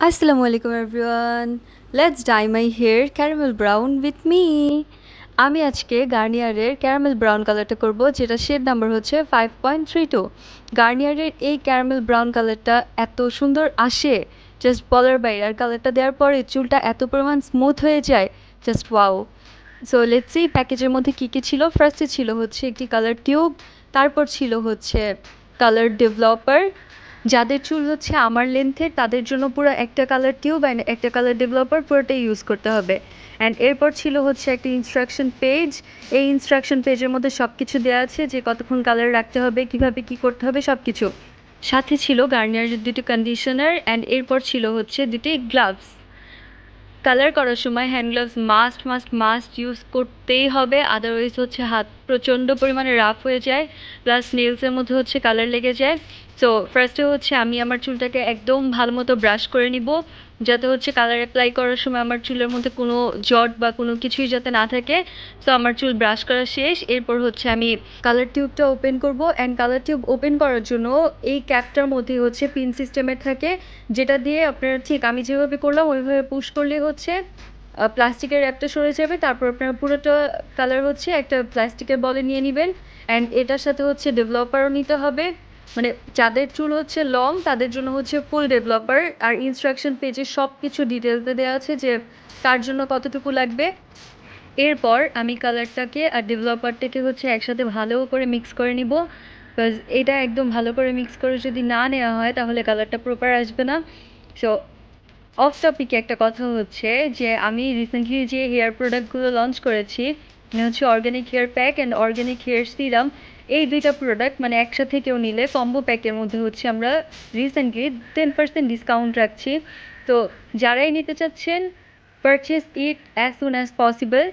Assalamu alaikum everyone. Let's dye my hair caramel brown with me. আমি আজকে গার্নিয়ারের caramel brown কালারটা করব, যেটা শেড নাম্বার হচ্ছে 5.32। গার্নিয়ারের এই ক্যারামেল ব্রাউন কালারটা এত সুন্দর আসে, জাস্ট বলার বাইরে। আর কালারটা দেওয়ার পরে চুলটা এত পরিমাণ স্মুথ হয়ে যায়, just wow. So let's see প্যাকেজের মধ্যে কী কী ছিল। ফার্স্টে ছিল হচ্ছে একটি কালার টিউব, তারপর ছিল হচ্ছে কালার ডেভেলপার। যাদের চুল হচ্ছে আমার লেন্থের তাদের জন্য পুরো একটা কালার টিউব অ্যান্ড একটা কালার ডেভেলপার পুরোটাই ইউজ করতে হবে। অ্যান্ড এরপর ছিল হচ্ছে একটা ইনস্ট্রাকশন পেজ। এই ইনস্ট্রাকশন পেজের মধ্যে সব কিছু দেওয়া আছে, যে কতক্ষণ কালার রাখতে হবে, কীভাবে কী করতে হবে, সব কিছু। সাথে ছিল গার্নিয়ারের দুটো কন্ডিশনার অ্যান্ড এরপর ছিল হচ্ছে দুটি গ্লাভস। কালার করার সময় hand gloves must must must use করতেই হবে, আদারওয়াইজ হচ্ছে হাত প্রচণ্ড পরিমাণে রাফ হয়ে যায়, প্লাস নেলসের মধ্যে হচ্ছে কালার লেগে যায়। সো ফার্স্টে হচ্ছে আমি আমার চুলটাকে একদম ভালো মতো ব্রাশ করে নিব, যাতে হচ্ছে কালার অ্যাপ্লাই করার সময় আমার চুলের মধ্যে কোনো জট বা কোনো কিছুই যাতে না থাকে। সো আমার চুল ব্রাশ করা শেষ। এরপর হচ্ছে আমি কালার টিউবটা ওপেন করব, অ্যান্ড কালার টিউব ওপেন করার জন্য এই ক্যাপটার মধ্যে হচ্ছে পিন সিস্টেমের থাকে, যেটা দিয়ে আপনারা ঠিক আমি যেভাবে করলাম ওইভাবে পুশ করলে হচ্ছে প্লাস্টিকের র্যাপটা সরে যাবে। তারপর আপনারা পুরোটা কালার হচ্ছে একটা প্লাস্টিকের বলে নিয়ে নেবেন, অ্যান্ড এটার সাথে হচ্ছে ডেভেলপারও নিতে হবে। মানে যাদের চুল হচ্ছে লং তাদের জন্য হচ্ছে ফুল ডেভেলপার, আর ইনস্ট্রাকশন পেজে সব কিছু ডিটেলসে দেওয়া আছে যে কার জন্য কতটুকু লাগবে। এরপর আমি কালারটাকে আর ডেভেলপারটাকে হচ্ছে একসাথে ভালো করে মিক্স করে নিব, বিকজ এটা একদম ভালো করে মিক্স করে যদি না নেওয়া হয় তাহলে কালারটা প্রপার আসবে না। সো অফ টপিকে একটা কথা হচ্ছে যে আমি রিসেন্টলি যে হেয়ার প্রোডাক্টগুলো লঞ্চ করেছি, হচ্ছে organic hair pack and organic hair serum. এই দুইটা প্রোডাক্ট মানে একসাথে কেউ নিলে কম্বো প্যাকের মধ্যে হচ্ছে আমরা রিসেন্টলি 10% ডিসকাউন্ট রাখছি। তো যারাই নিতে চাচ্ছেন, purchase it as soon as possible.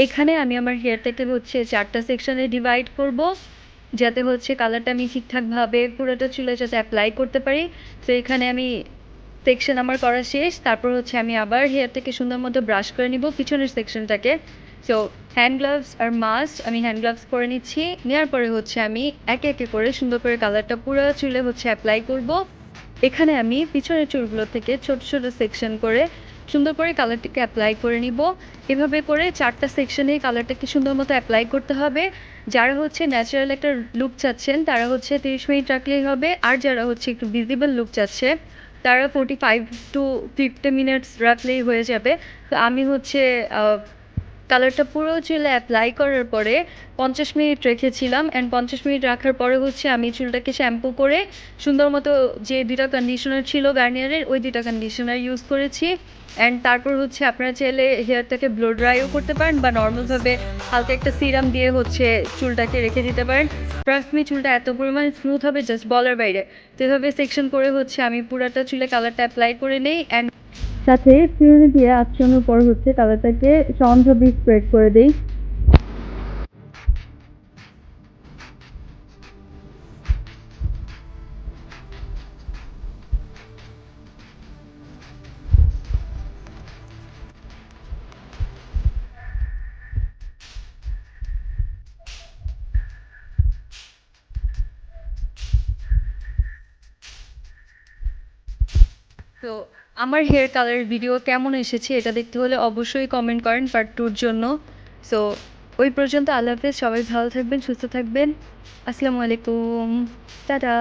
এখানে আমি আমার হেয়ারটাকে হচ্ছে 4টা সেকশনে ডিভাইড করব, যাতে হচ্ছে কালারটা আমি ঠিকঠাকভাবে পুরোটা চুলে যাতে অ্যাপ্লাই করতে পারি। তো এখানে আমি সেকশন আমার করা শেষ। তারপর হচ্ছে আমি আবার হেয়ারটাকে সুন্দর মতো ব্রাশ করে নিব পিছনের সেকশনটাকে। সো হ্যান্ড গ্লাভস আর মাস্ক, আমি হ্যান্ড গ্লাভস পরে নিচ্ছি। নেওয়ার পরে হচ্ছে আমি একে একে করে সুন্দর করে কালারটা পুরো চুলে হচ্ছে অ্যাপ্লাই করব। এখানে আমি পিছনের চুলগুলো থেকে ছোট ছোট সেকশন করে সুন্দর করে কালারটাকে অ্যাপ্লাই করে নিব। এভাবে করে 4টা সেকশনে কালারটাকে সুন্দর মতো অ্যাপ্লাই করতে হবে। যারা হচ্ছে ন্যাচারাল একটা লুক চাচ্ছেন তারা হচ্ছে 30 মিনিট রাখলেই হবে, আর যারা হচ্ছে একটু ভিজিবল লুক চাচ্ছে তারা 45 to 50 মিনিটস রাখলেই হয়ে যাবে। তো আমি হচ্ছে কালারটা পুরো চুলে অ্যাপ্লাই করার পরে 50 মিনিট রেখেছিলাম, অ্যান্ড 50 মিনিট রাখার পরে হচ্ছে আমি চুলটাকে শ্যাম্পু করে সুন্দর মতো যে দুটা কন্ডিশনার ছিল গার্নিয়ারের ওই দুটা কন্ডিশনার ইউজ করেছি। অ্যান্ড তারপর হচ্ছে আপনারা চাইলে হেয়ারটাকে ব্লো ড্রাইও করতে পারেন বা নর্মালভাবে হালকা একটা সিরাম দিয়ে হচ্ছে চুলটাকে রেখে দিতে পারেন। ট্রাস্ট মি, চুলটা এত পরিমাণে স্মুথ হবে জাস্ট বলার বাইরে। তো এভাবে সেকশন করে হচ্ছে আমি পুরাটা চুলে কালারটা অ্যাপ্লাই করে নেই, অ্যান্ড সাথে ফিউরি দিয়ে আঁচড়ানোর পর হচ্ছে কালারটাকে সমানভাবে স্প্রেড করে দেই। তো আমার হেয়ার কালারের ভিডিও কেমন এসেছে এটা দেখতে হলে অবশ্যই কমেন্ট করেন পার্ট 2-র জন্য। সো ওই পর্যন্ত আল্লাহ হাফেজ, সবাই ভালো থাকবেন, সুস্থ থাকবেন। আসসালামু আলাইকুম, টাটা।